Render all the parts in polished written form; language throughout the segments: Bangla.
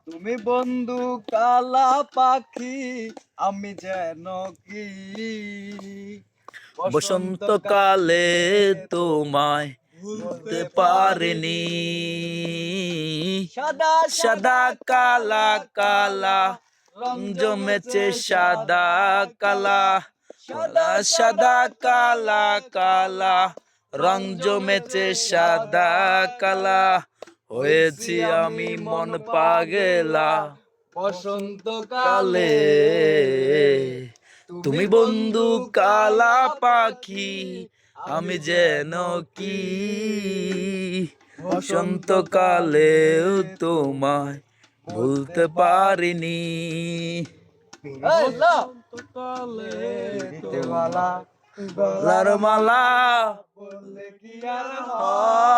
তুমি বন্ধু কালা পাখি, আমি যেন কি বসন্তকালে তোমায় ভুলতে ভুলতে পারিনি। সাদা সাদা কালা কালা রং জমেছে সাদা কালা, কালা সাদা কালা কালা রং জমেছে সাদা কালা। হয়েছি আমি মন পাগেলা বসন্তকালে। কালে। তুমি বন্ধু কালা পাখি, আমি যেন কি বসন্তকালেও তোমায় ভুলতে পারিনি। বসন্তকালে দিতে মালা, গলার মালা বললে কি আর হয়?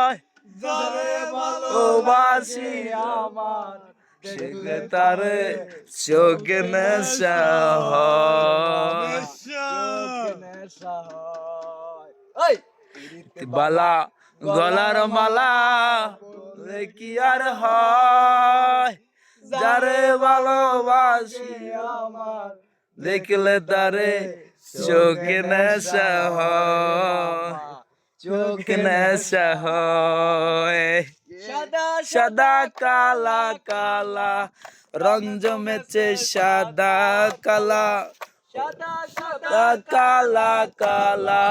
হয়, যারে ভালোবাসি ভালোবাসি আমার, সে তারে চোখে নেশা হয়। চোখে নেশা হয়। এই পিরিতি বালা গলার মালা বললে কি আর হয়? যারে ভালোবাসি আমার, দেখলে তারে চোখে নেশা হয়, চোখে নেশা হয়। সাদা সাদা কালা কালা রং জমেছে সাদা কালা, সাদা সাদা কালা কালা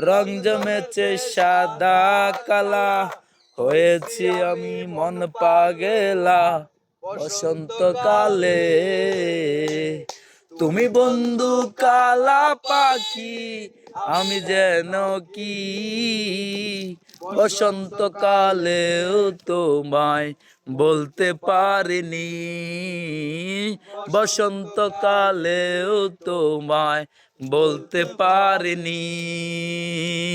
রং জমেছে সাদা কালা। হয়েছি আমি মন পাগেলা বসন্তকালে। তুমি বন্ধু কালা পাখি, আমি যেন কি বসন্তকালেও তোমায় বলতে পারিনি। বসন্তকালেও তোমায় বলতে পারিনি।